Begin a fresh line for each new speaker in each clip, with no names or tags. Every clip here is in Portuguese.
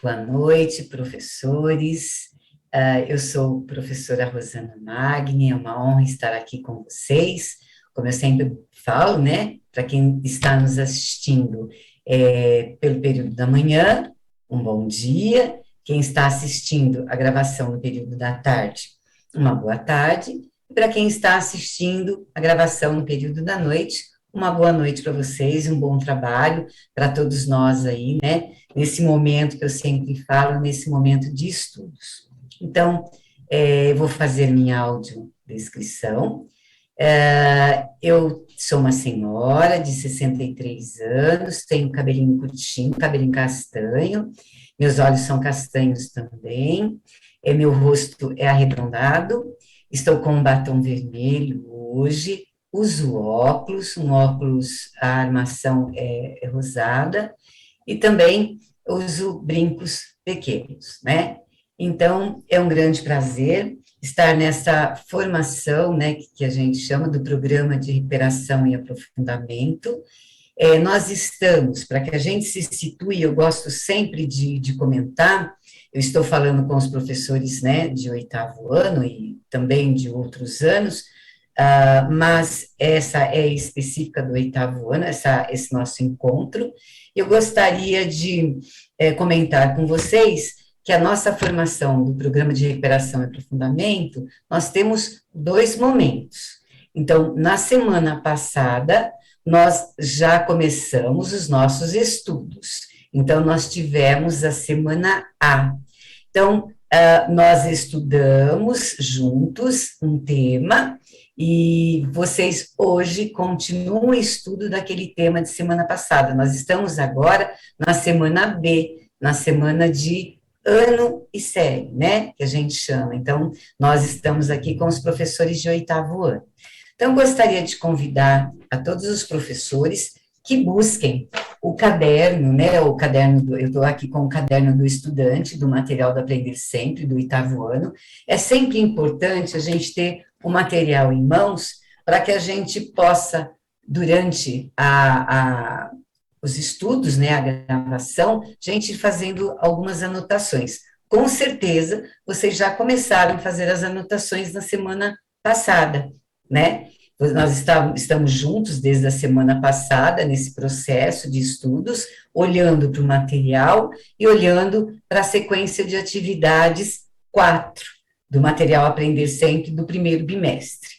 Boa noite, professores. Eu sou professora Rosana Magni, é uma honra estar aqui com vocês. Como eu sempre falo, né, para quem está nos assistindo pelo período da manhã, um bom dia. Quem está assistindo a gravação no período da tarde, uma boa tarde. E para quem está assistindo a gravação no período da noite, uma boa noite para vocês, um bom trabalho para todos nós aí, né? Nesse momento que eu sempre falo, nesse momento de estudos. Então, eu vou fazer minha audiodescrição. Eu sou uma senhora de 63 anos, tenho cabelinho curtinho, cabelinho castanho, meus olhos são castanhos também, meu rosto é arredondado, estou com um batom vermelho hoje, uso óculos, a armação é rosada, e também uso brincos pequenos, né? Então, é um grande prazer estar nessa formação, né, que a gente chama do Programa de Recuperação e Aprofundamento. Nós estamos, para que a gente se situe, eu gosto sempre de comentar, eu estou falando com os professores, né, de 8º ano e também de outros anos, mas essa é específica do 8º ano, esse nosso encontro. Eu gostaria de comentar com vocês que a nossa formação do Programa de Recuperação e Aprofundamento, nós temos 2 momentos. Então, na semana passada, nós já começamos os nossos estudos. Então, nós tivemos a semana A. Então, nós estudamos juntos um tema, e vocês hoje continuam o estudo daquele tema de semana passada. Nós estamos agora na semana B, na semana de ano e série, né, que a gente chama. Então, nós estamos aqui com os professores de 8º ano. Então, gostaria de convidar a todos os professores que busquem o caderno, né, eu estou aqui com o caderno do estudante, do material do Aprender Sempre, do 8º ano. É sempre importante a gente ter o material em mãos para que a gente possa, durante os estudos, né, a gravação, gente fazendo algumas anotações. Com certeza, vocês já começaram a fazer as anotações na semana passada, né? Nós estamos juntos desde a semana passada, nesse processo de estudos, olhando para o material e olhando para a sequência de atividades 4 do material Aprender Sempre do primeiro bimestre.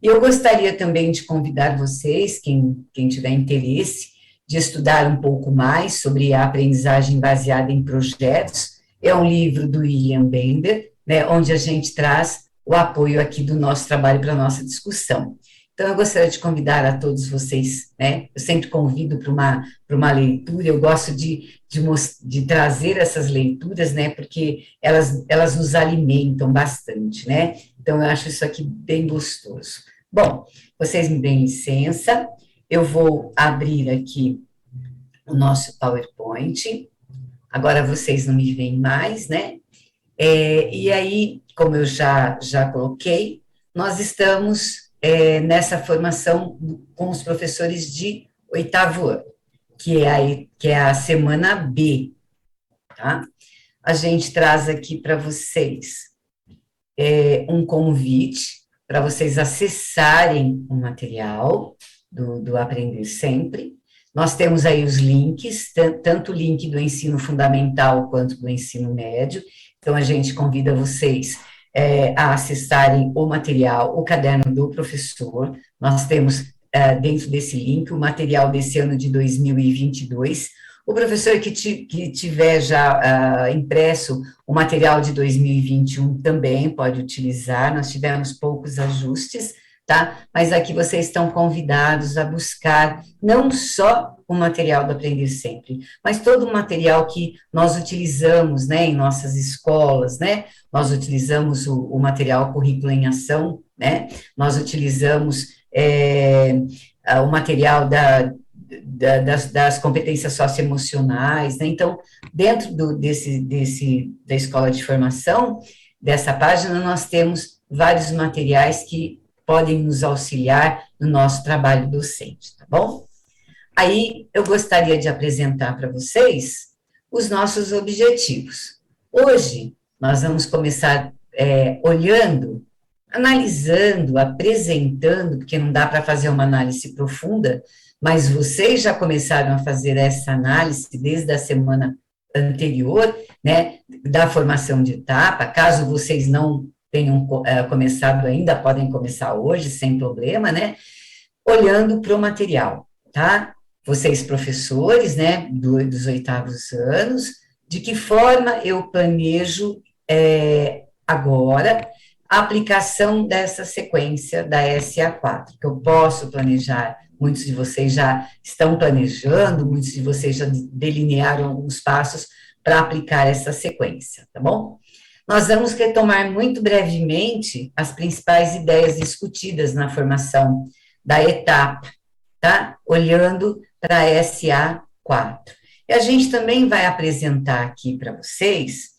E eu gostaria também de convidar vocês, quem tiver interesse, de estudar um pouco mais sobre a aprendizagem baseada em projetos. É um livro do William Bender, né, onde a gente traz o apoio aqui do nosso trabalho para a nossa discussão. Então, eu gostaria de convidar a todos vocês, né, eu sempre convido para uma leitura, eu gosto de trazer essas leituras, né, porque elas nos alimentam bastante, né, então eu acho isso aqui bem gostoso. Bom, vocês me deem licença, eu vou abrir aqui o nosso PowerPoint, agora vocês não me veem mais, né, e aí, como eu já coloquei, nós estamos nessa formação com os professores de 8º ano, que é a semana B, tá? A gente traz aqui para vocês um convite para vocês acessarem o material do Aprender Sempre. Nós temos aí os links, tanto o link do ensino fundamental quanto do ensino médio, então a gente convida vocês a acessarem o material, o caderno do professor. Nós temos dentro desse link o material desse ano de 2022. O professor que tiver já impresso o material de 2021 também pode utilizar, nós tivemos poucos ajustes, tá? Mas aqui vocês estão convidados a buscar não só o material do Aprender Sempre, mas todo o material que nós utilizamos, né, em nossas escolas, né? Nós utilizamos o material Currículo em Ação, né? Nós utilizamos o material das competências socioemocionais, né? Então, dentro da escola de formação, dessa página, nós temos vários materiais que podem nos auxiliar no nosso trabalho docente, tá bom? Aí, eu gostaria de apresentar para vocês os nossos objetivos. Hoje, nós vamos começar olhando, analisando, apresentando, porque não dá para fazer uma análise profunda, mas vocês já começaram a fazer essa análise desde a semana anterior, né, da formação de etapa. Caso vocês não tenham começado ainda, podem começar hoje, sem problema, né, olhando para o material, tá? Vocês, professores, né, dos 8º anos, de que forma eu planejo agora a aplicação dessa sequência da SA4, que eu posso planejar. Muitos de vocês já estão planejando, muitos de vocês já delinearam alguns passos para aplicar essa sequência, tá bom? Nós vamos retomar muito brevemente as principais ideias discutidas na formação da etapa, tá? Olhando para a SA4. E a gente também vai apresentar aqui para vocês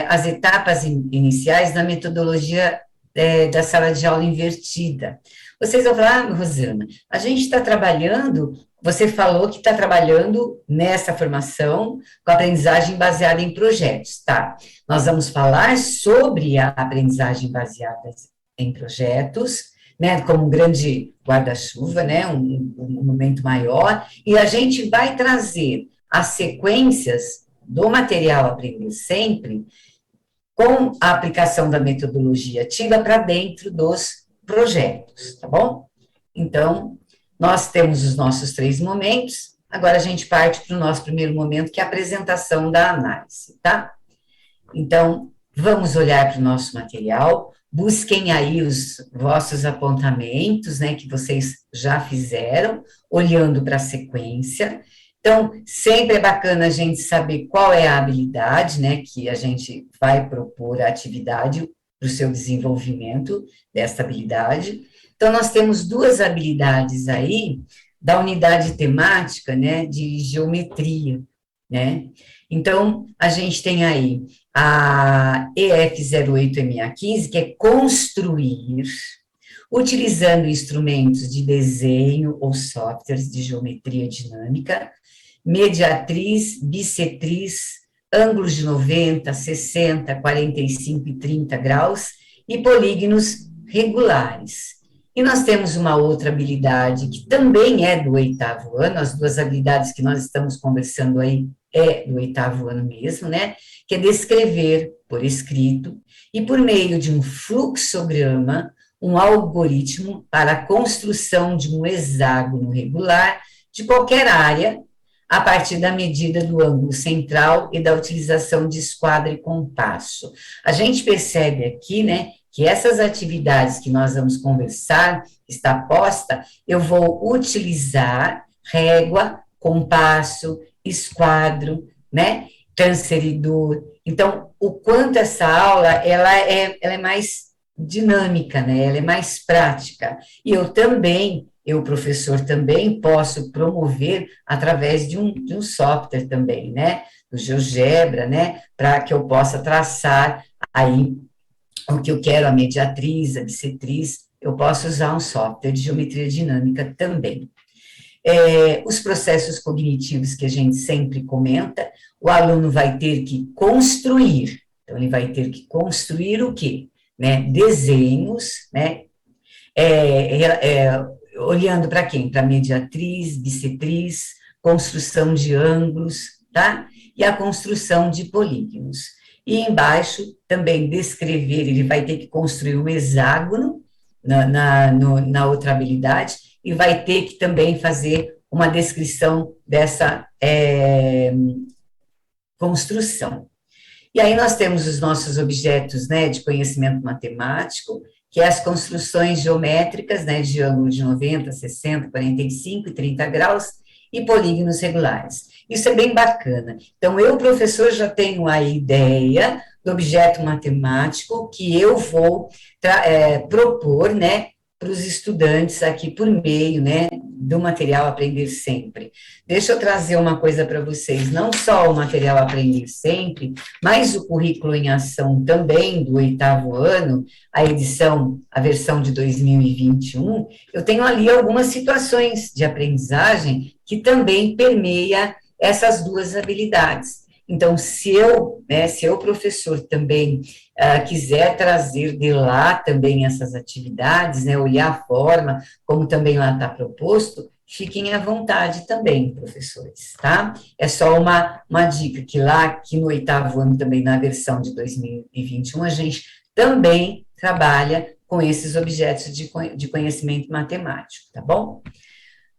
as etapas iniciais da metodologia da sala de aula invertida. Vocês vão falar, Rosana, a gente está trabalhando, você falou que está trabalhando nessa formação com aprendizagem baseada em projetos, tá? Nós vamos falar sobre a aprendizagem baseada em projetos, né, como um grande guarda-chuva, né, um momento maior, e a gente vai trazer as sequências do material Aprender Sempre com a aplicação da metodologia ativa para dentro dos projetos, tá bom? Então, nós temos os nossos 3 momentos, agora a gente parte para o nosso primeiro momento, que é a apresentação da análise, tá? Então, vamos olhar para o nosso material, busquem aí os vossos apontamentos, né, que vocês já fizeram, olhando para a sequência. Então, sempre é bacana a gente saber qual é a habilidade, né, que a gente vai propor a atividade para o seu desenvolvimento dessa habilidade. Então, nós temos 2 habilidades aí da unidade temática, né, de geometria, né. Então, a gente tem aí a EF08MA15, que é construir, utilizando instrumentos de desenho ou softwares de geometria dinâmica, mediatriz, bissetriz, ângulos de 90, 60, 45 e 30 graus e polígonos regulares. E nós temos uma outra habilidade que também é do 8º ano, as 2 habilidades que nós estamos conversando aí é do 8º ano mesmo, né, que é descrever por escrito e por meio de um fluxograma, um algoritmo para a construção de um hexágono regular de qualquer área, a partir da medida do ângulo central e da utilização de esquadra e compasso. A gente percebe aqui, né, que essas atividades que nós vamos conversar, está posta, eu vou utilizar régua, compasso, esquadro, né, transferidor. Então, o quanto essa aula, ela é mais dinâmica, né, ela é mais prática. E eu também, professor, também posso promover através de um software também, né, do GeoGebra, né, para que eu possa traçar aí o que eu quero, a mediatriz, a bissetriz, eu posso usar um software de geometria dinâmica também. Os processos cognitivos que a gente sempre comenta, o aluno vai ter que construir, então ele vai ter que construir o quê? Né, desenhos, né, olhando para quem? Para mediatriz, bissetriz, construção de ângulos, tá? E a construção de polígonos. E embaixo, também descrever, ele vai ter que construir um hexágono na outra habilidade, e vai ter que também fazer uma descrição dessa construção. E aí nós temos os nossos objetos, né, de conhecimento matemático, que é as construções geométricas, né, de ângulo de 90, 60, 45 e 30 graus, e polígonos regulares. Isso é bem bacana. Então, eu, professor, já tenho a ideia do objeto matemático que eu vou propor, né, para os estudantes aqui por meio, né, do material Aprender Sempre. Deixa eu trazer uma coisa para vocês, não só o material Aprender Sempre, mas o currículo em ação também do 8º ano, a versão de 2021, eu tenho ali algumas situações de aprendizagem que também permeia essas duas habilidades. Então, se eu, professor, também quiser trazer de lá também essas atividades, né, olhar a forma, como também lá está proposto, fiquem à vontade também, professores, tá? É só uma dica, que lá, aqui no 8º ano, também na versão de 2021, a gente também trabalha com esses objetos de conhecimento matemático, tá bom?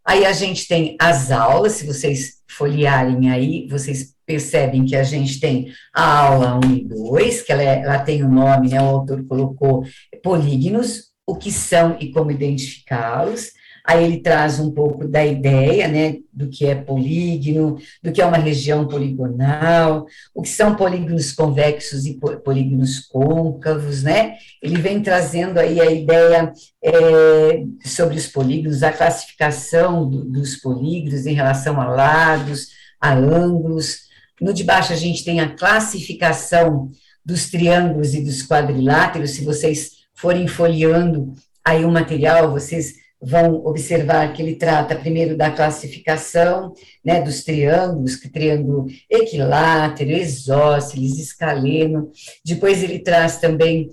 Aí a gente tem as aulas, se vocês folhearem aí, vocês percebem que a gente tem a aula 1 e 2, que ela tem o nome, né, o autor colocou polígonos, o que são e como identificá-los. Aí ele traz um pouco da ideia, né, do que é polígono, do que é uma região poligonal, o que são polígonos convexos e polígonos côncavos, né? Ele vem trazendo aí a ideia sobre os polígonos, a classificação dos polígonos em relação a lados, a ângulos. No de baixo a gente tem a classificação dos triângulos e dos quadriláteros. Se vocês forem folheando aí o material, vocês vão observar que ele trata primeiro da classificação, né, dos triângulos, que triângulo equilátero, isósceles, escaleno. Depois ele traz também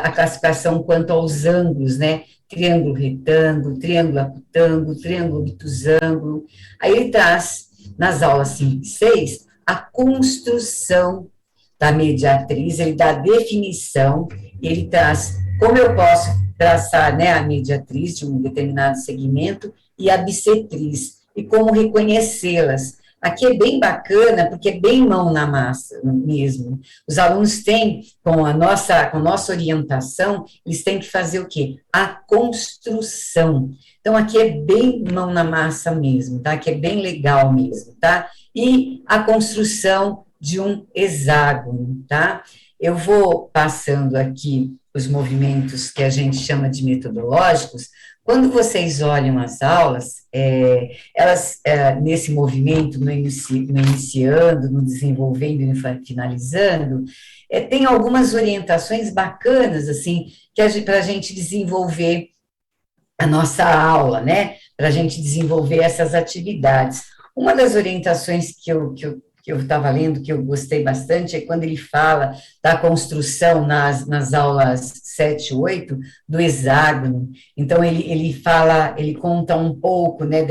a classificação quanto aos ângulos, né, triângulo retângulo, triângulo acutângulo, triângulo obtusângulo. Aí ele traz, nas aulas 5 e 6, a construção da mediatriz, ele dá a definição, ele traz como eu posso traçar, né, a mediatriz de um determinado segmento e a bissetriz, e como reconhecê-las. Aqui é bem bacana, porque é bem mão na massa mesmo. Os alunos têm, com a nossa orientação, eles têm que fazer o quê? A construção. Então, aqui é bem mão na massa mesmo, tá? Aqui é bem legal mesmo, tá? E a construção de um hexágono, tá? Eu vou passando aqui os movimentos que a gente chama de metodológicos. Quando vocês olham as aulas, elas, nesse movimento, no iniciando, no desenvolvendo e no finalizando, tem algumas orientações bacanas, assim, para a gente desenvolver a nossa aula, né? Para a gente desenvolver essas atividades. Uma das orientações que eu estava lendo, que eu gostei bastante, é quando ele fala da construção nas aulas 7 e 8, do hexágono. Então, ele fala, ele conta um pouco, né,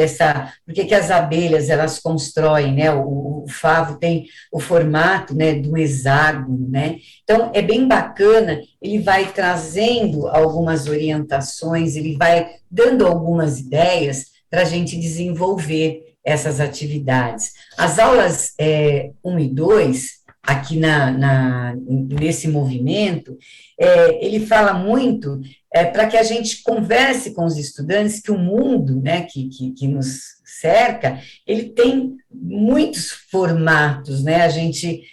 por que as abelhas, elas constroem, né, o favo tem o formato, né, do hexágono, né. Então, é bem bacana, ele vai trazendo algumas orientações, ele vai dando algumas ideias para a gente desenvolver essas atividades. As aulas 1 e 2, aqui nesse movimento, ele fala muito para que a gente converse com os estudantes que o mundo, né, que nos cerca, ele tem muitos formatos, né,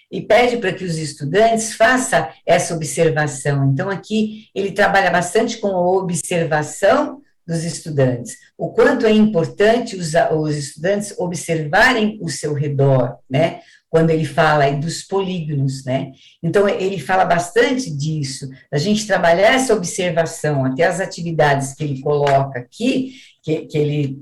e pede para que os estudantes façam essa observação. Então, aqui, ele trabalha bastante com a observação dos estudantes, o quanto é importante os estudantes observarem o seu redor, né, quando ele fala aí dos polígonos, né, então ele fala bastante disso, a gente trabalhar essa observação, até as atividades que ele coloca aqui, que ele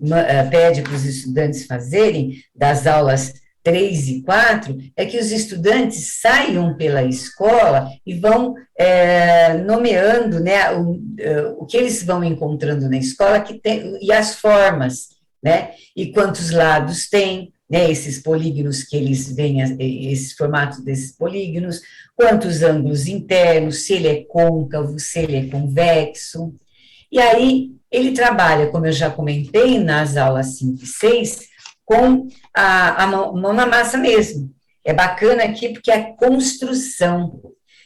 pede para os estudantes fazerem, das aulas 3 e 4, é que os estudantes saiam pela escola e vão nomeando, né, o que eles vão encontrando na escola e as formas, né, e quantos lados tem, né, esses polígonos que eles veem, esses formatos desses polígonos, quantos ângulos internos, se ele é côncavo, se ele é convexo. E aí ele trabalha, como eu já comentei, nas aulas 5 e 6, com a mão na massa mesmo. É bacana aqui porque é construção.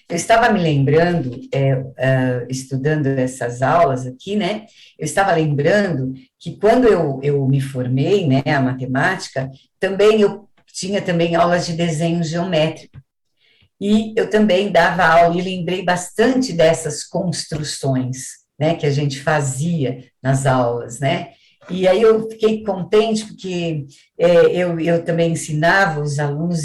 Eu estava me lembrando, estudando essas aulas aqui, né, eu estava lembrando que quando eu me formei, né, a matemática, também eu tinha também aulas de desenho geométrico. E eu também dava aula e lembrei bastante dessas construções, né, que a gente fazia nas aulas, né, e aí eu fiquei contente porque eu também ensinava os alunos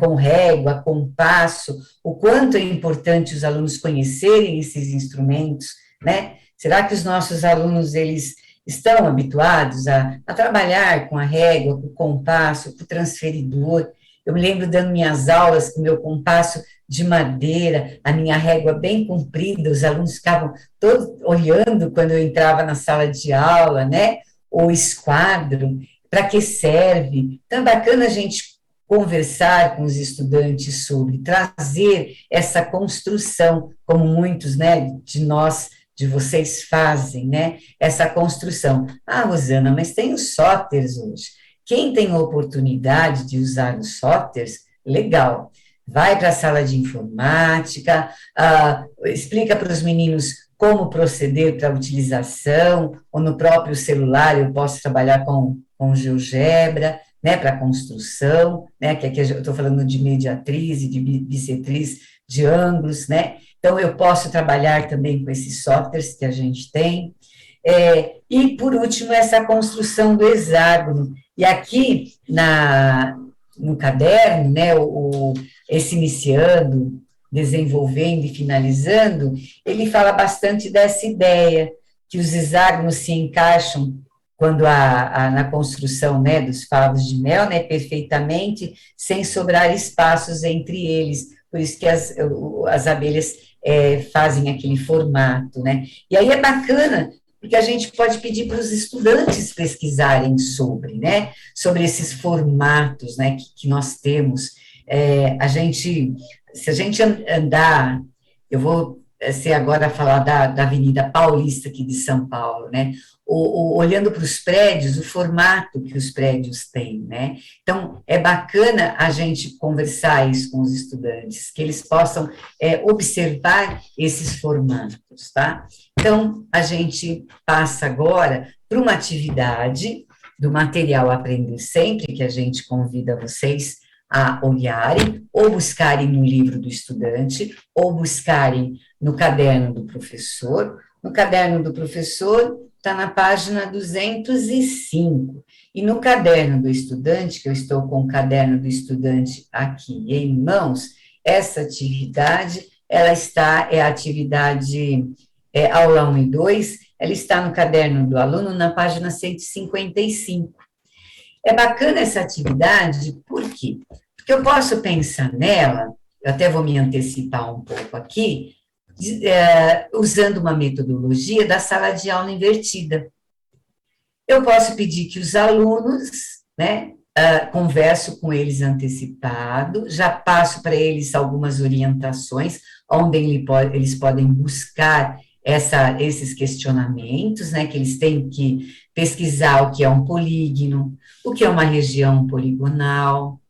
com régua, compasso, o quanto é importante os alunos conhecerem esses instrumentos, né? Será que os nossos alunos, eles estão habituados a trabalhar com a régua, com o compasso, com o transferidor. Eu me lembro dando minhas aulas com o meu compasso de madeira, a minha régua bem comprida, os alunos ficavam todos olhando quando eu entrava na sala de aula, né? O esquadro, para que serve? Então, é bacana a gente conversar com os estudantes sobre, trazer essa construção, como muitos, né, de nós, de vocês fazem, né, essa construção. Ah, Rosana, mas tem os softwares hoje. Quem tem a oportunidade de usar os softwares, legal. Vai para a sala de informática, explica para os meninos como proceder para a utilização, ou no próprio celular eu posso trabalhar com GeoGebra, né, para construção, né, que aqui eu estou falando de mediatriz e de bissetriz de ângulos, né, então eu posso trabalhar também com esses softwares que a gente tem, e por último essa construção do hexágono, e aqui no caderno, né, esse iniciando, desenvolvendo e finalizando, ele fala bastante dessa ideia, que os hexágonos se encaixam quando na construção, né, dos favos de mel, né, perfeitamente, sem sobrar espaços entre eles, por isso que as abelhas fazem aquele formato, né, e aí é bacana, porque a gente pode pedir para os estudantes pesquisarem sobre, né, sobre esses formatos, né, que nós temos, se a gente andar, eu vou ser agora falar da Avenida Paulista aqui de São Paulo, né, olhando para os prédios, o formato que os prédios têm, né? Então, é bacana a gente conversar isso com os estudantes, que eles possam observar esses formatos, tá? Então, a gente passa agora para uma atividade do material Aprender Sempre, que a gente convida vocês a olharem, ou buscarem no livro do estudante, ou buscarem no caderno do professor. No caderno do professor, está na página 205. E no caderno do estudante, que eu estou com o caderno do estudante aqui em mãos, essa atividade, é a atividade aula 1 e 2, ela está no caderno do aluno na página 155. É bacana essa atividade, por quê? Porque eu posso pensar nela, eu até vou me antecipar um pouco aqui, usando uma metodologia da sala de aula invertida. Eu posso pedir que os alunos, né, converso com eles antecipado, já passo para eles algumas orientações, onde eles podem buscar esses questionamentos, né, que eles têm que pesquisar o que é um polígono, o que é uma região poligonal,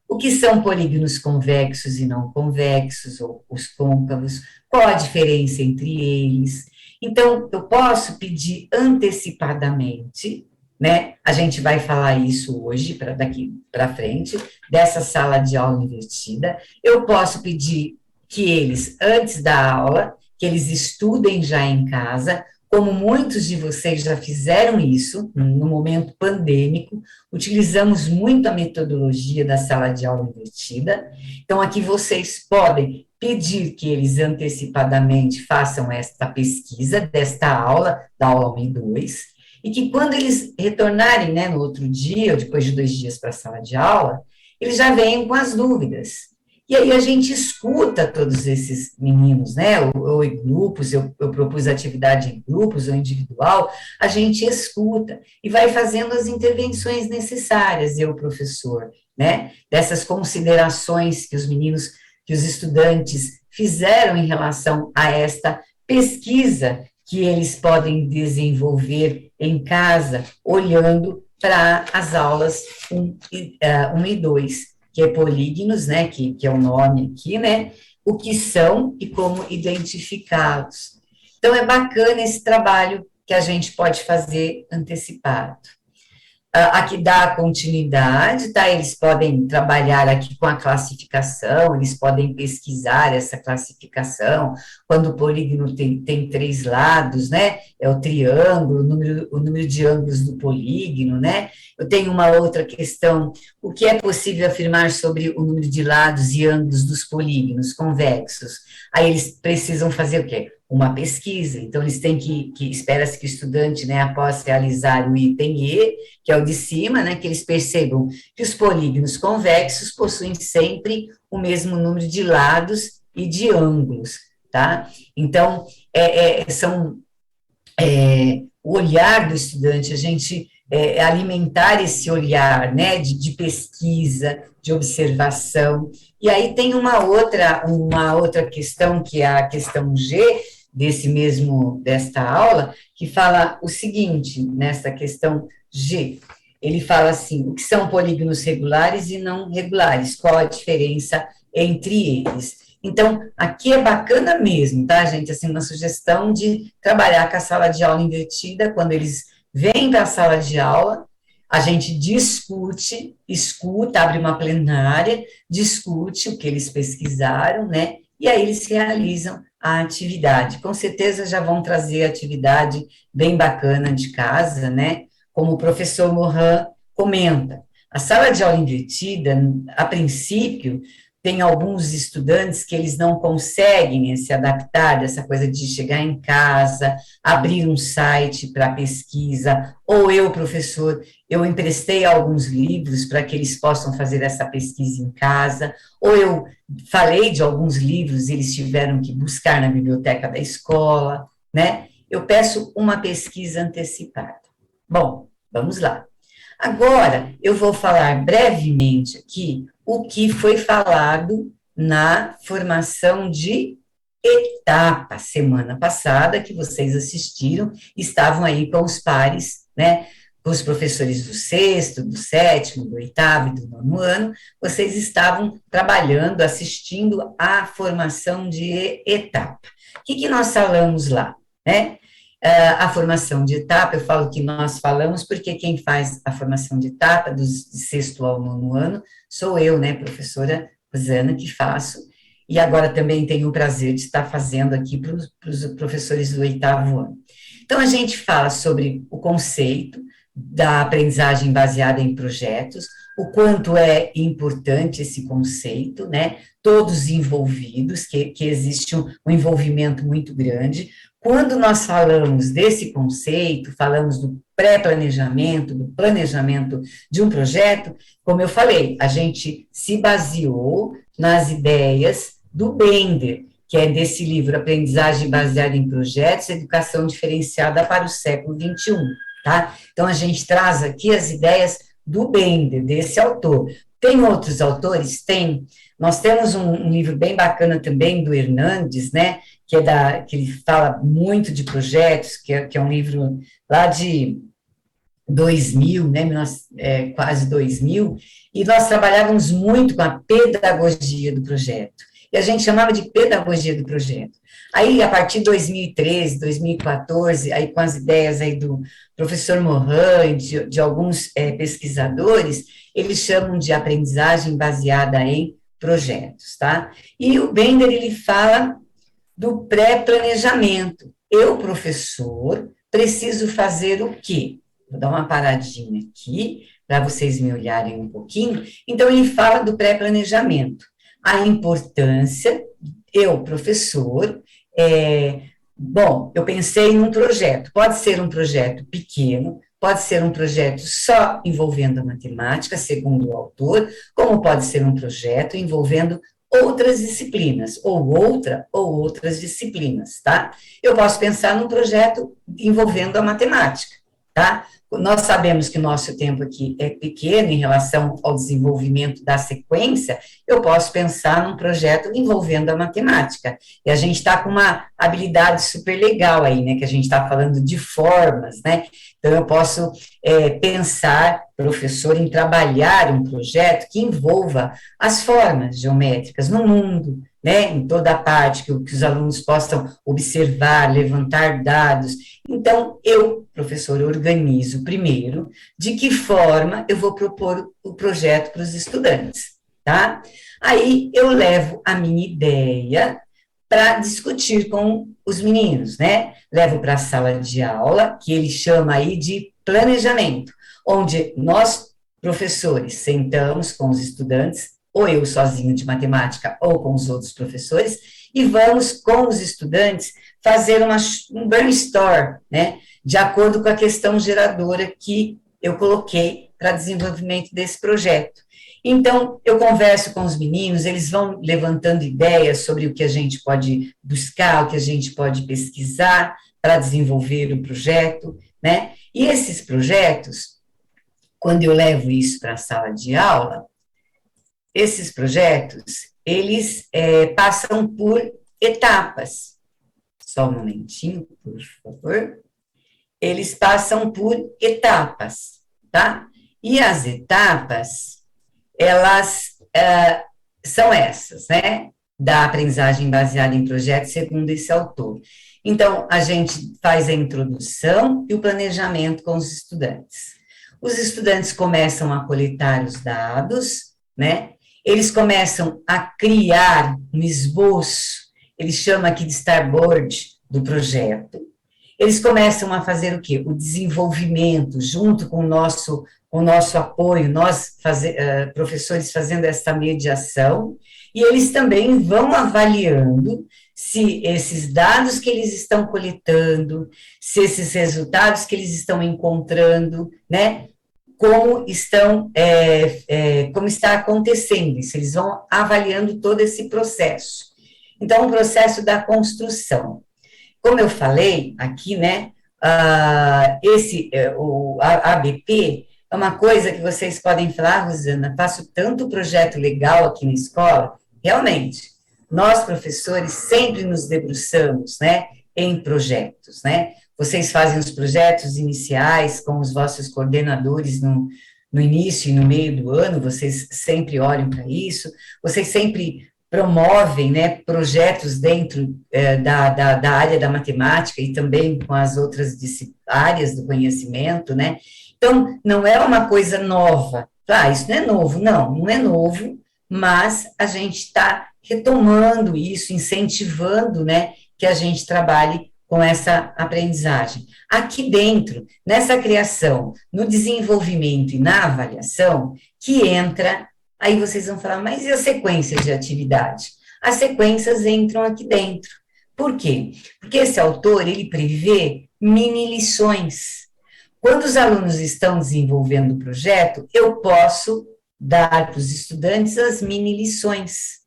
o que são polígonos convexos e não convexos, ou os côncavos, qual a diferença entre eles. Então, eu posso pedir antecipadamente, né? A gente vai falar isso hoje, daqui para frente, dessa sala de aula invertida. Eu posso pedir que eles, antes da aula, que eles estudem já em casa, como muitos de vocês já fizeram isso, no momento pandêmico, utilizamos muito a metodologia da sala de aula invertida, então aqui vocês podem pedir que eles antecipadamente façam esta pesquisa desta aula, da aula 1 e 2, e que quando eles retornarem, né, no outro dia, ou depois de 2 dias para a sala de aula, eles já venham com as dúvidas. E aí a gente escuta todos esses meninos, né, ou em grupos, eu propus atividade em grupos ou individual, a gente escuta e vai fazendo as intervenções necessárias, eu, professor, né, dessas considerações que os meninos, que os estudantes fizeram em relação a esta pesquisa que eles podem desenvolver em casa, olhando para as aulas 1 e 2, que é polígonos, né, que é o nome aqui, né, o que são e como identificá-los. Então, é bacana esse trabalho que a gente pode fazer antecipado. Aqui dá a continuidade, tá? Eles podem trabalhar aqui com a classificação, eles podem pesquisar essa classificação, quando o polígono tem 3 lados, né? É o triângulo, o número de ângulos do polígono, né? Eu tenho uma outra questão, o que é possível afirmar sobre o número de lados e ângulos dos polígonos convexos? Aí eles precisam fazer o quê? uma pesquisa. Então, eles têm que espera-se que o estudante, né, após realizar o item E, que é o de cima, né, que eles percebam que os polígonos convexos possuem sempre o mesmo número de lados e de ângulos, tá? Então, são o olhar do estudante, a gente alimentar esse olhar, né, de pesquisa, de observação. E aí tem uma outra questão, que é a questão G, desta aula, que fala o seguinte, nessa questão G, ele fala assim, o que são polígonos regulares e não regulares, qual a diferença entre eles? Então, aqui é bacana mesmo, tá, gente? Assim, uma sugestão de trabalhar com a sala de aula invertida, quando eles vêm para a sala de aula, a gente discute, escuta, abre uma plenária, discute o que eles pesquisaram, né? E aí eles realizam a atividade. Com certeza já vão trazer atividade bem bacana de casa, né? Como o professor Mohan comenta. A sala de aula invertida, a princípio, tem alguns estudantes que eles não conseguem se adaptar dessa coisa de chegar em casa, abrir um site para pesquisa, ou eu, professor, eu emprestei alguns livros para que eles possam fazer essa pesquisa em casa, ou eu falei de alguns livros, eles tiveram que buscar na biblioteca da escola, né? Eu peço uma pesquisa antecipada. Bom, vamos lá. Agora, eu vou falar brevemente aqui o que foi falado na formação de etapa semana passada, que vocês assistiram, estavam aí com os pares, né, com os professores do sexto, do sétimo, do oitavo e do nono ano, vocês estavam trabalhando, assistindo à formação de etapa. O que nós falamos lá, né? A formação de etapa, eu falo que nós falamos, porque quem faz a formação de etapa, de sexto ao nono ano, sou eu, né, professora Rosana, que faço, e agora também tenho o prazer de estar fazendo aqui para os professores do oitavo ano. Então, a gente fala sobre o conceito da aprendizagem baseada em projetos, o quanto é importante esse conceito, né, todos envolvidos, que existe um envolvimento muito grande. Quando nós falamos desse conceito, falamos do pré-planejamento, do planejamento de um projeto, como eu falei, a gente se baseou nas ideias do Bender, que é desse livro, Aprendizagem Baseada em Projetos, Educação Diferenciada para o Século XXI, tá? Então, a gente traz aqui as ideias do Bender, desse autor. Tem outros autores? Tem. Nós temos um livro bem bacana também, do Hernandes, né, que ele fala muito de projetos, que é um livro lá de 2000, né, quase 2000, e nós trabalhávamos muito com a pedagogia do projeto, e a gente chamava de pedagogia do projeto. Aí, a partir de 2013, 2014, aí com as ideias aí do professor Mohan e de alguns pesquisadores, eles chamam de aprendizagem baseada em projetos, tá? E o Bender, ele fala do pré-planejamento. Eu, professor, preciso fazer o quê? Vou dar uma paradinha aqui, para vocês me olharem um pouquinho. Então, ele fala do pré-planejamento. A importância, eu, professor, bom, eu pensei num projeto, pode ser um projeto pequeno, pode ser um projeto só envolvendo a matemática, segundo o autor, como pode ser um projeto envolvendo outras disciplinas, ou outras disciplinas, tá? Eu posso pensar num projeto envolvendo a matemática, tá? Nós sabemos que o nosso tempo aqui é pequeno em relação ao desenvolvimento da sequência, eu posso pensar num projeto envolvendo a matemática, e a gente está com uma habilidade super legal aí, né, que a gente está falando de formas, né, então eu posso pensar, professor, em trabalhar um projeto que envolva as formas geométricas no mundo, né, em toda a parte, que os alunos possam observar, levantar dados. Então, eu, professor, organizo primeiro de que forma eu vou propor o projeto para os estudantes, tá? Aí eu levo a minha ideia para discutir com os meninos, né? Levo para a sala de aula, que ele chama aí de planejamento, onde nós, professores, sentamos com os estudantes, ou eu sozinho de matemática, ou com os outros professores, e vamos com os estudantes fazer um brainstorm, né, de acordo com a questão geradora que eu coloquei para desenvolvimento desse projeto. Então, eu converso com os meninos, eles vão levantando ideias sobre o que a gente pode buscar, o que a gente pode pesquisar para desenvolver o projeto, né? E esses projetos, quando eu levo isso para a sala de aula, esses projetos, eles passam por etapas. Só um momentinho, por favor. Eles passam por etapas, tá? E as etapas, elas são essas, né? Da aprendizagem baseada em projetos, segundo esse autor. Então, a gente faz a introdução e o planejamento com os estudantes. Os estudantes começam a coletar os dados, né? Eles começam a criar um esboço, ele chama aqui de storyboard do projeto. Eles começam a fazer o quê? O desenvolvimento, junto com o nosso apoio, nós, professores, fazendo essa mediação, e eles também vão avaliando se esses dados que eles estão coletando, se esses resultados que eles estão encontrando, né, como está acontecendo, se eles vão avaliando todo esse processo. Então, o processo da construção. Como eu falei aqui, né, o ABP é uma coisa que vocês podem falar, Rosana, faço tanto projeto legal aqui na escola, realmente, nós, professores, sempre nos debruçamos, né, em projetos, né, vocês fazem os projetos iniciais com os vossos coordenadores no início e no meio do ano, vocês sempre olham para isso, vocês sempre promovem, né, projetos dentro da área da matemática e também com as outras áreas do conhecimento, né, então, não é uma coisa nova, isso não é novo, não é novo, mas a gente está retomando isso, incentivando, né, que a gente trabalhe com essa aprendizagem. Aqui dentro, nessa criação, no desenvolvimento e na avaliação, que entra, aí vocês vão falar, mas e as sequências de atividade? As sequências entram aqui dentro. Por quê? Porque esse autor, ele prevê mini lições. Quando os alunos estão desenvolvendo o projeto, eu posso dar para os estudantes as mini lições.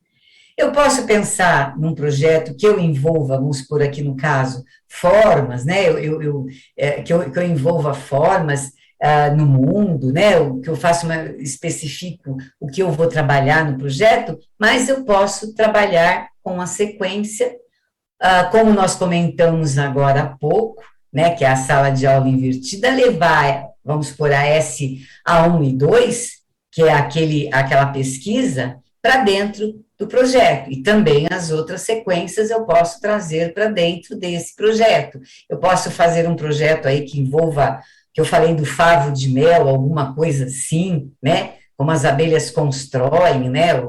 Eu posso pensar num projeto que eu envolva, vamos por aqui no caso, formas, né, que eu envolva formas no mundo, né, que eu faço especifico o que eu vou trabalhar no projeto, mas eu posso trabalhar com a sequência, como nós comentamos agora há pouco, né, que é a sala de aula invertida, levar, vamos por a A1 e 2, que é aquela pesquisa, para dentro do projeto, e também as outras sequências eu posso trazer para dentro desse projeto. Eu posso fazer um projeto aí que envolva, que eu falei do favo de mel, alguma coisa assim, né, como as abelhas constroem, né,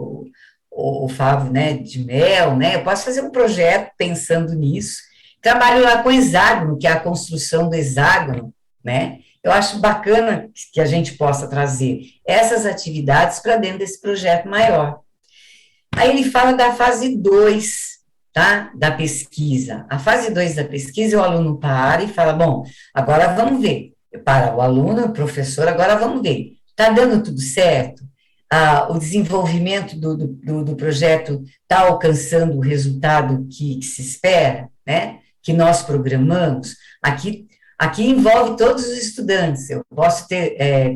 o favo, né, de mel, né, eu posso fazer um projeto pensando nisso. Trabalho lá com hexágono, que é a construção do hexágono, né, eu acho bacana que a gente possa trazer essas atividades para dentro desse projeto maior. Aí ele fala da fase 2, tá? Da pesquisa. A fase 2 da pesquisa, o aluno para e fala, bom, agora vamos ver. Para o aluno, o professor, agora vamos ver. Está dando tudo certo? O desenvolvimento do projeto está alcançando o resultado que se espera, né? Que nós programamos. Aqui envolve todos os estudantes. Eu posso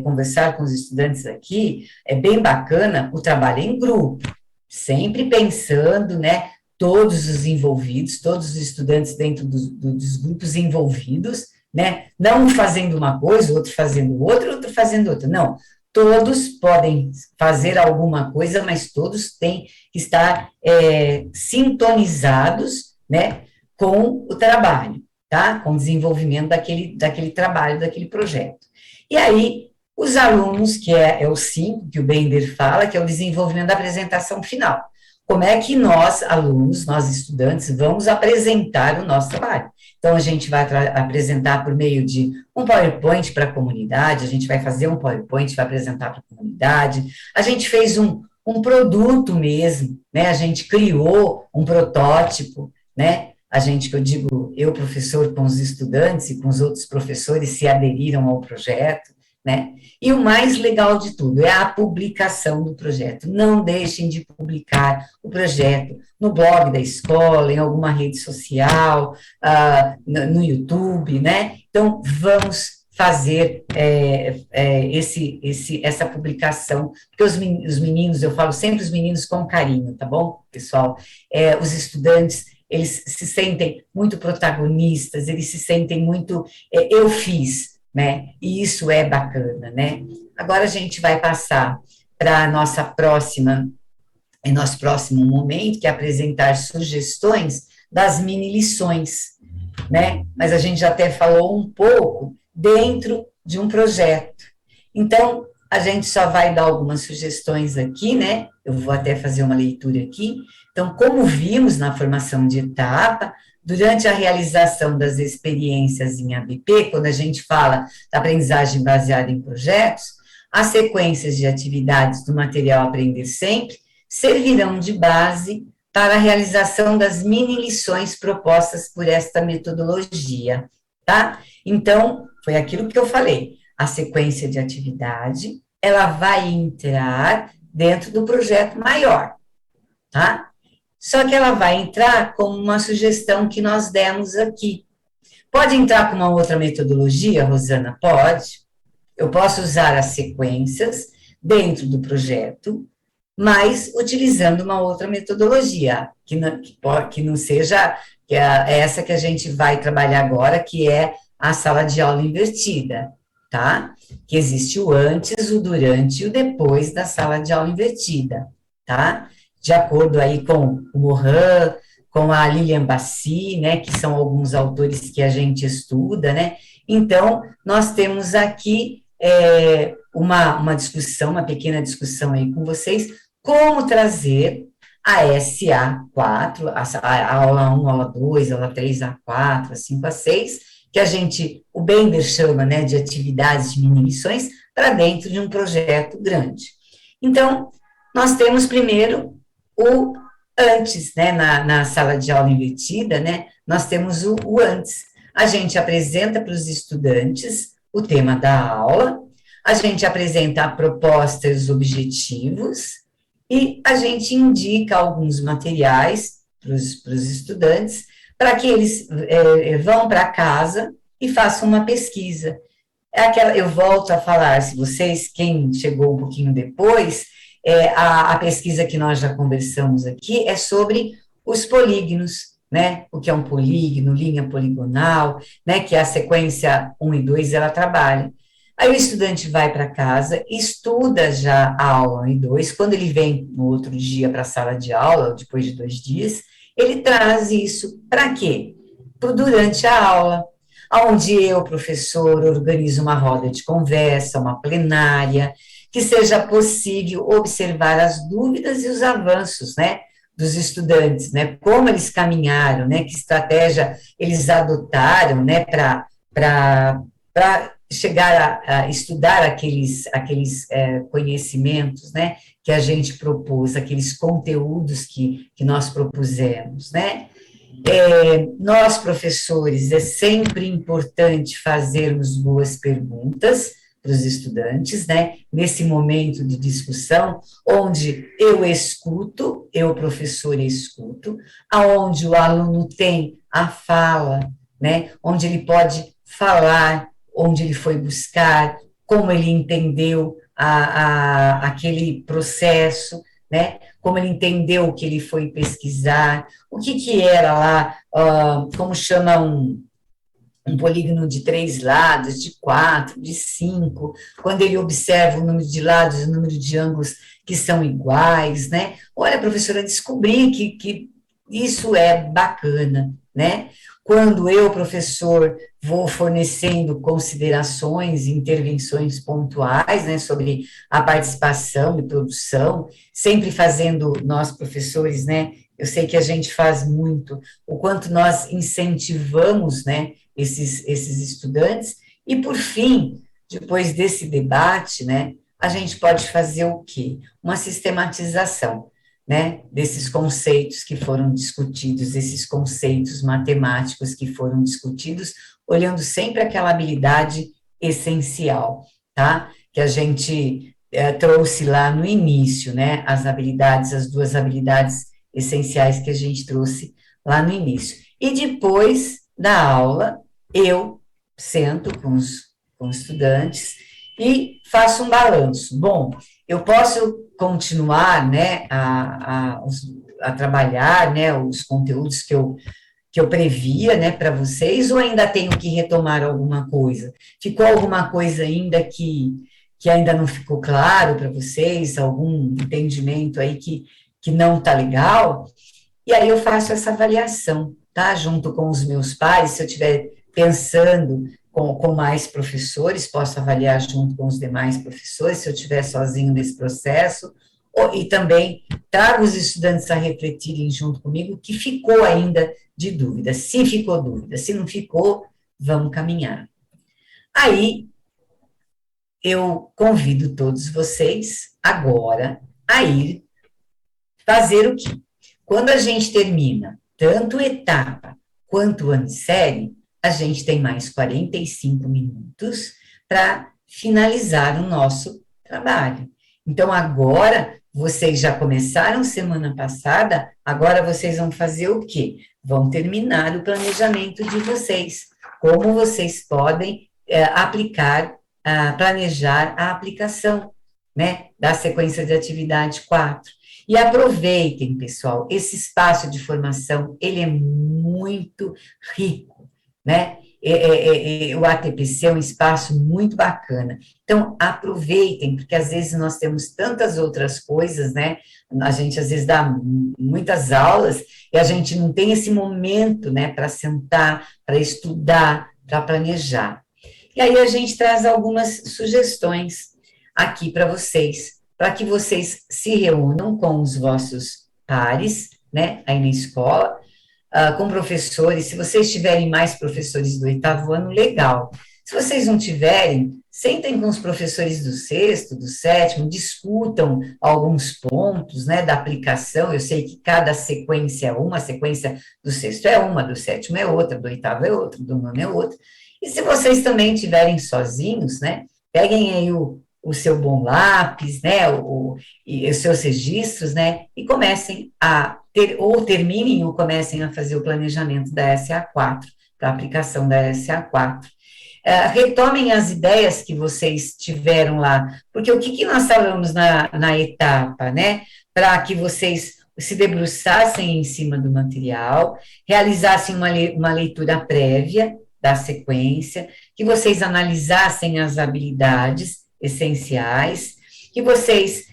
conversar com os estudantes aqui, é bem bacana o trabalho em grupo, sempre pensando, né, todos os envolvidos, todos os estudantes dentro dos grupos envolvidos, né, não um fazendo uma coisa, outro fazendo outra, outro fazendo outra, não, todos podem fazer alguma coisa, mas todos têm que estar sintonizados, né, com o trabalho, tá, com o desenvolvimento daquele trabalho, daquele projeto. E aí, os alunos, que é o 5, que o Bender fala, que é o desenvolvimento da apresentação final. Como é que nós, alunos, nós estudantes, vamos apresentar o nosso trabalho? Então, a gente vai apresentar por meio de um PowerPoint para a comunidade, a gente vai fazer um PowerPoint, vai apresentar para a comunidade, a gente fez um produto mesmo, né? A gente criou um protótipo, né? a gente, que eu digo, eu, professor, com os estudantes e com os outros professores se aderiram ao projeto, né? E o mais legal de tudo é a publicação do projeto. Não deixem de publicar o projeto no blog da escola, em alguma rede social, no YouTube, né? Então, vamos fazer essa publicação, porque os meninos, eu falo sempre os meninos com carinho, tá bom, pessoal? Os estudantes, eles se sentem muito protagonistas, eles se sentem muito, eu fiz, né? E isso é bacana, né? Agora a gente vai passar para nosso próximo momento, que é apresentar sugestões das mini lições, né? Mas a gente já até falou um pouco dentro de um projeto. Então, a gente só vai dar algumas sugestões aqui, né? Eu vou até fazer uma leitura aqui. Então, como vimos na formação de etapa, durante a realização das experiências em ABP, quando a gente fala da aprendizagem baseada em projetos, as sequências de atividades do material Aprender Sempre servirão de base para a realização das mini lições propostas por esta metodologia, tá? Então, foi aquilo que eu falei, a sequência de atividade, ela vai entrar dentro do projeto maior, tá? Só que ela vai entrar como uma sugestão que nós demos aqui. Pode entrar com uma outra metodologia, Rosana? Pode. Eu posso usar as sequências dentro do projeto, mas utilizando uma outra metodologia, que não seja que é essa que a gente vai trabalhar agora, que é a sala de aula invertida, tá? Que existe o antes, o durante e o depois da sala de aula invertida, tá? De acordo aí com o Morin, com a Lilian Bassi, né, que são alguns autores que a gente estuda, né? Então, nós temos aqui uma discussão, uma pequena discussão aí com vocês, como trazer a SA4, a aula 1, aula 2, aula 3, a 4, a 5, a 6, que o Bender chama, né, de atividades de mini-lições, para dentro de um projeto grande. Então, nós temos primeiro o antes, né, na sala de aula invertida, né, nós temos o antes. A gente apresenta para os estudantes o tema da aula, a gente apresenta a proposta e os objetivos, e a gente indica alguns materiais para os estudantes, para que eles vão para casa e façam uma pesquisa. Eu volto a falar, se vocês, quem chegou um pouquinho depois, a pesquisa que nós já conversamos aqui é sobre os polígonos, né? O que é um polígono, linha poligonal, né? Que a sequência 1 e 2 ela trabalha. Aí o estudante vai para casa, estuda já a aula 1 e 2, quando ele vem no outro dia para a sala de aula, depois de 2 dias, ele traz isso para quê? Durante a aula, onde eu, professor, organizo uma roda de conversa, uma plenária, que seja possível observar as dúvidas e os avanços, né, dos estudantes, né, como eles caminharam, né, que estratégia eles adotaram, né, para chegar a estudar aqueles conhecimentos, né, que a gente propôs, aqueles conteúdos que nós propusemos, né. Nós, professores, é sempre importante fazermos boas perguntas para os estudantes, né, nesse momento de discussão, onde eu, professor, escuto, aonde o aluno tem a fala, né, onde ele pode falar, onde ele foi buscar, como ele entendeu aquele processo, né, como ele entendeu o que ele foi pesquisar, o que era lá, como chama um polígono de 3 lados, de 4, de 5, quando ele observa o número de lados e o número de ângulos que são iguais, né? Olha, professora, descobri que isso é bacana, né? Quando eu, professor, vou fornecendo considerações, intervenções pontuais, né, sobre a participação e produção, sempre fazendo nós, professores, né, eu sei que a gente faz muito, o quanto nós incentivamos, né, esses estudantes, e por fim, depois desse debate, né, a gente pode fazer o quê? Uma sistematização. né, desses conceitos que foram discutidos, esses conceitos matemáticos que foram discutidos, olhando sempre aquela habilidade essencial, tá? Que a gente trouxe lá no início, né? As habilidades, as duas habilidades essenciais que a gente trouxe lá no início. E depois da aula, eu sento com os estudantes e faço um balanço. Bom, eu posso continuar, né, a trabalhar, né, os conteúdos que eu previa, né, para vocês, ou ainda tenho que retomar alguma coisa? Ficou alguma coisa ainda que ainda não ficou claro para vocês, algum entendimento aí que não está legal? E aí eu faço essa avaliação, tá? Junto com os meus pares, se eu estiver pensando com mais professores, posso avaliar junto com os demais professores, se eu estiver sozinho nesse processo, e também trago os estudantes a refletirem junto comigo o que ficou ainda de dúvida. Se ficou dúvida, se não ficou, vamos caminhar. Aí, eu convido todos vocês agora a ir fazer o quê? Quando a gente termina tanto etapa quanto ano de série, a gente tem mais 45 minutos para finalizar o nosso trabalho. Então, agora, vocês já começaram semana passada, agora vocês vão fazer o quê? Vão terminar o planejamento de vocês. Como vocês podem planejar a aplicação, né, da sequência de atividade 4. E aproveitem, pessoal, esse espaço de formação, ele é muito rico, né? O ATPC é um espaço muito bacana. Então, aproveitem, porque às vezes nós temos tantas outras coisas, né? A gente às vezes dá muitas aulas e a gente não tem esse momento, né, para sentar, para estudar, para planejar. E aí a gente traz algumas sugestões aqui para vocês, para que vocês se reúnam com os vossos pares, né, aí na escola, com professores. Se vocês tiverem mais professores do 8º ano, legal. Se vocês não tiverem, sentem com os professores do 6º, do 7º, discutam alguns pontos, né, da aplicação. Eu sei que cada sequência é uma, a sequência do 6º é uma, do 7º é outra, do 8º é outra, do 9º é outra. E se vocês também estiverem sozinhos, né, peguem aí o seu bom lápis, né, e os seus registros, né, e comecem a ou terminem ou comecem a fazer o planejamento da SA4, para a aplicação da SA4. Retomem as ideias que vocês tiveram lá, porque o que nós falamos na etapa, né, para que vocês se debruçassem em cima do material, realizassem uma leitura prévia da sequência, que vocês analisassem as habilidades essenciais, que vocês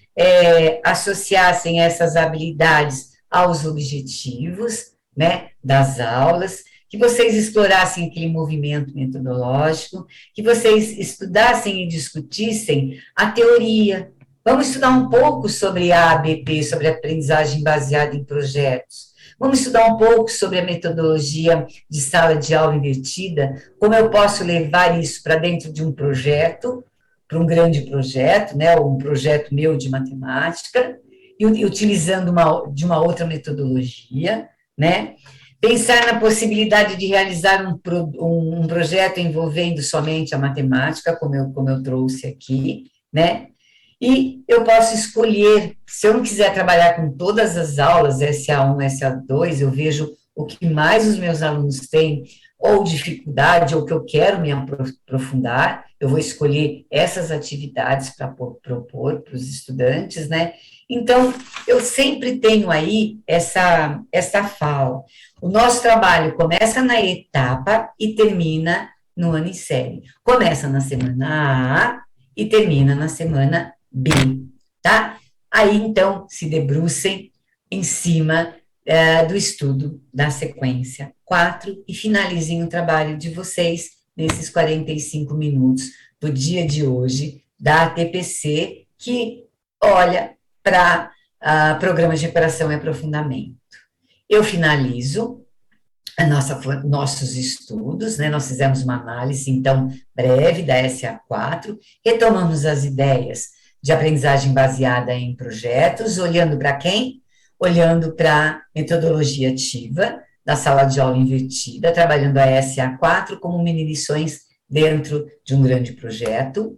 associassem essas habilidades aos objetivos, né, das aulas, que vocês explorassem aquele movimento metodológico, que vocês estudassem e discutissem a teoria. Vamos estudar um pouco sobre a ABP, sobre a aprendizagem baseada em projetos. Vamos estudar um pouco sobre a metodologia de sala de aula invertida, como eu posso levar isso para dentro de um projeto, para um grande projeto, né, ou um projeto meu de matemática, e utilizando de uma outra metodologia, né? Pensar na possibilidade de realizar um projeto envolvendo somente a matemática, como eu trouxe aqui, né? E eu posso escolher, se eu não quiser trabalhar com todas as aulas, SA1, SA2, eu vejo o que mais os meus alunos têm, ou dificuldade, ou que eu quero me aprofundar, eu vou escolher essas atividades para propor para os estudantes, né? Então, eu sempre tenho aí essa fala. O nosso trabalho começa na etapa e termina no ano em série. Começa na semana A e termina na semana B, tá? Aí, então, se debrucem em cima do estudo da sequência 4 e finalizem o trabalho de vocês nesses 45 minutos do dia de hoje da ATPC, que olha para programa de recuperação e aprofundamento. Eu finalizo nossos estudos, né? Nós fizemos uma análise, então, breve da SA4, retomamos as ideias de aprendizagem baseada em projetos, olhando para quem? olhando para a metodologia ativa da sala de aula invertida, trabalhando a SA4 como mini lições dentro de um grande projeto.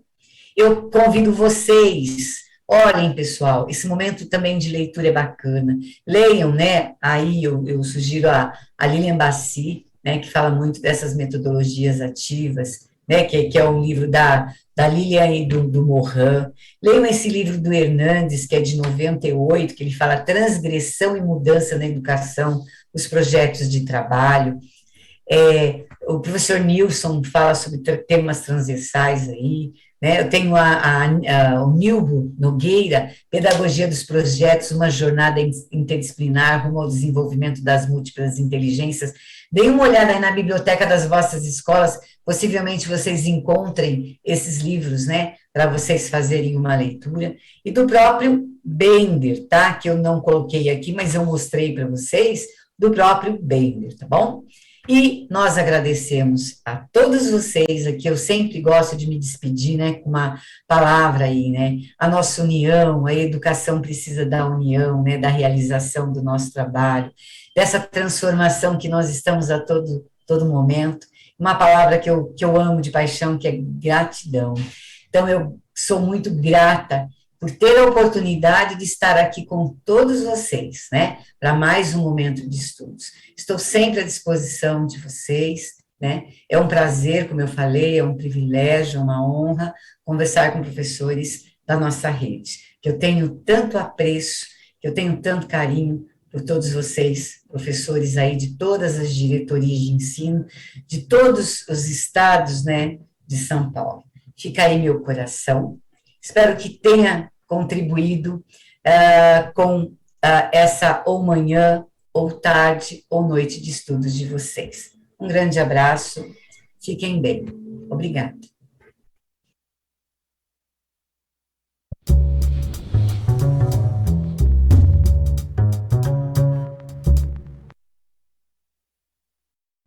Eu convido vocês, olhem, pessoal, esse momento também de leitura é bacana. Leiam, né? Aí eu sugiro a Lilian Bassi, né, que fala muito dessas metodologias ativas, né, que é um livro da Lilian e do Morin. Leiam esse livro do Hernandes, que é de 98, que ele fala transgressão e mudança na educação, os projetos de trabalho. O professor Nilson fala sobre temas transversais aí, né? Eu tenho o Nilbo Nogueira, Pedagogia dos Projetos, uma jornada interdisciplinar rumo ao desenvolvimento das múltiplas inteligências. Deem uma olhada aí na biblioteca das vossas escolas, possivelmente vocês encontrem esses livros, né, para vocês fazerem uma leitura, e do próprio Bender, tá, que eu não coloquei aqui, mas eu mostrei para vocês, do próprio Bender, tá bom? E nós agradecemos a todos vocês aqui, eu sempre gosto de me despedir, né, com uma palavra aí, né, a nossa união, a educação precisa da união, né, da realização do nosso trabalho, dessa transformação que nós estamos a todo momento, uma palavra que eu amo de paixão, que é gratidão. Então, eu sou muito grata por ter a oportunidade de estar aqui com todos vocês, né, para mais um momento de estudos. Estou sempre à disposição de vocês, né, é um prazer, como eu falei, é um privilégio, uma honra conversar com professores da nossa rede, que eu tenho tanto apreço, que eu tenho tanto carinho por todos vocês, professores aí de todas as diretorias de ensino, de todos os estados, né, de São Paulo. Fica aí meu coração, espero que tenha contribuído com essa ou manhã, ou tarde, ou noite de estudos de vocês. Um grande abraço, fiquem bem. Obrigada.